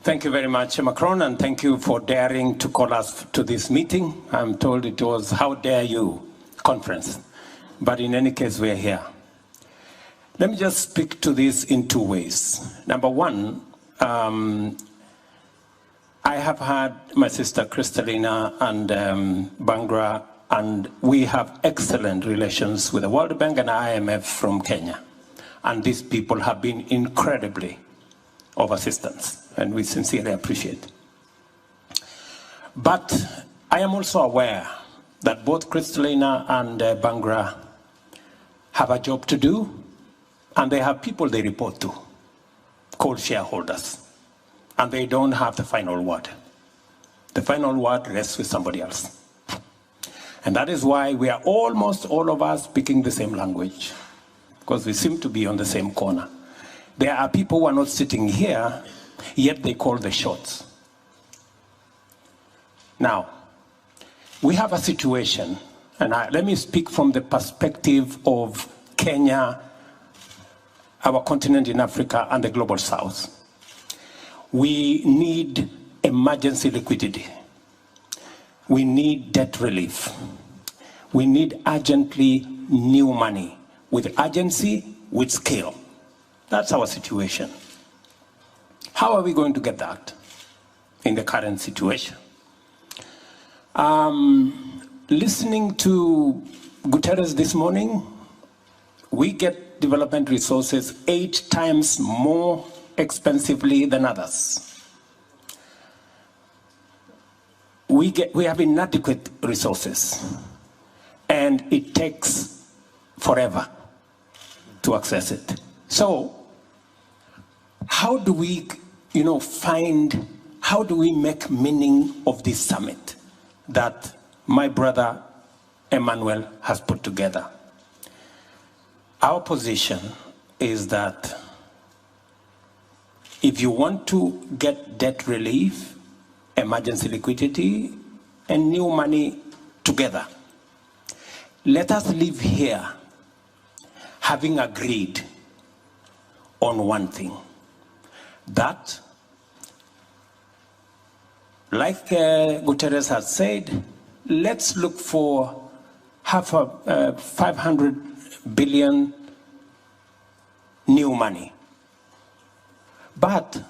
Thank you very much, Macron, and thank you for daring to call us to this meeting. I'm told it was How Dare You conference, but in any case, we're here. Let me just speak to this in two ways. Number one, I have had my sister Kristalina and Bangra, and we have excellent relations with the World Bank and IMF from Kenya. And these people have been incredibly of assistance, and we sincerely appreciate. But I am also aware that both Kristalina and Bangra have a job to do, and they have people they report to, called shareholders, and they don't have the final word. The final word rests with somebody else. And that is why we are almost all of us speaking the same language, because we seem to be on the same corner. There are people who are not sitting here, yet they call the shots. Now, we have a situation, and let me speak from the perspective of Kenya, our continent in Africa, and the global south. We need emergency liquidity. We need debt relief. We need urgently new money, with urgency, with scale. That's our situation. How are we going to get that in the current situation? Listening to Guterres this morning, we get development resources 8 times more expensively than others. We have inadequate resources, and it takes forever to access it. So, how do we, how do we make meaning of this summit that my brother Emmanuel has put together? Our position is that if you want to get debt relief, emergency liquidity, and new money together, let us live here having agreed on one thing, that, like Guterres has said, let's look for 500 billion new money. But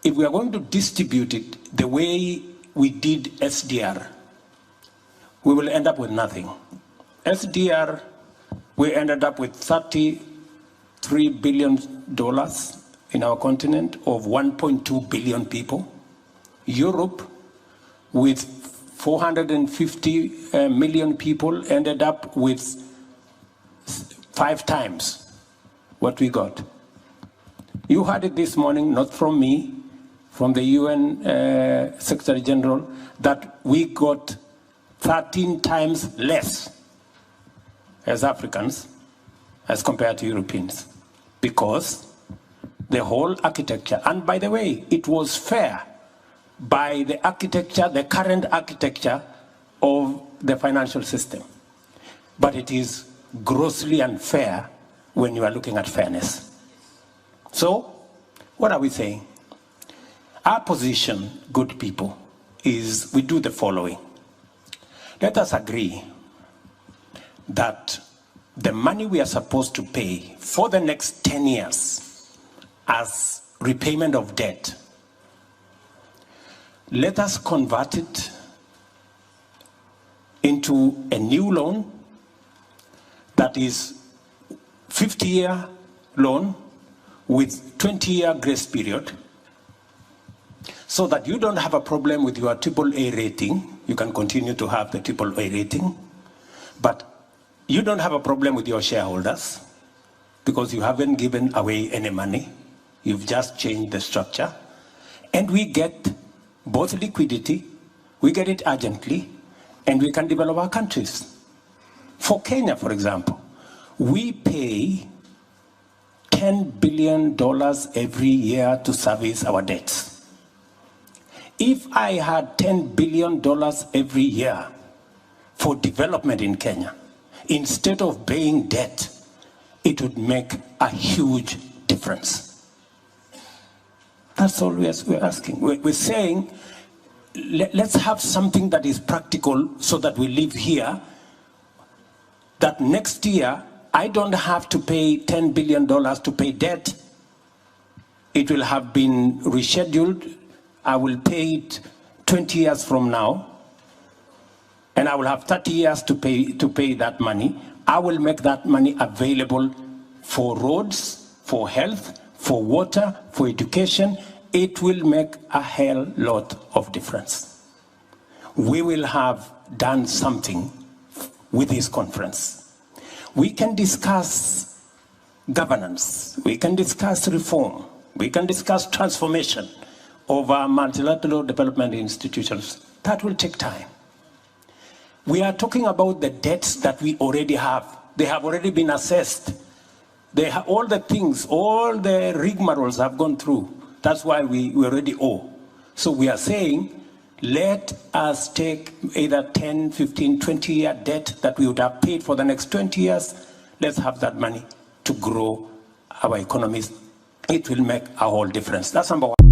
if we are going to distribute it the way we did SDR, we will end up with nothing. SDR, we ended up with $33 billion in our continent of 1.2 billion people. Europe, with 450 million people, ended up with 5 times what we got. You heard it this morning, not from me, from the UN Secretary General, that we got 13 times less as Africans as compared to Europeans, because the whole architecture, and by the way, it was fair by the architecture, the current architecture of the financial system. But it is grossly unfair when you are looking at fairness. So, what are we saying? Our position, good people, is we do the following. Let us agree that the money we are supposed to pay for the next 10 years as repayment of debt, let us convert it into a new loan that is 50-year loan with 20-year grace period, so that you don't have a problem with your AAA rating. You can continue to have the AAA rating, but you don't have a problem with your shareholders because you haven't given away any money. You've just changed the structure. And we get both liquidity, we get it urgently, and we can develop our countries. For Kenya, for example, we pay $10 billion every year to service our debts. If I had $10 billion every year for development in Kenya, instead of paying debt, it would make a huge difference. That's all we're asking. We're saying, let's have something that is practical so that we live here, that next year, I don't have to pay $10 billion to pay debt. It will have been rescheduled. I will pay it 20 years from now, and I will have 30 years to pay that money. I will make that money available for roads, for health, for water, for education. It will make a hell lot of difference. We will have done something with this conference. We can discuss governance. We can discuss reform. We can discuss transformation of our multilateral development institutions. That will take time. We are talking about the debts that we already have. They have already been assessed. They have all the things, all the rigmaroles have gone through. That's why we already owe. So we are saying, let us take either 10, 15, 20-year debt that we would have paid for the next 20 years. Let's have that money to grow our economies. It will make a whole difference. That's number one.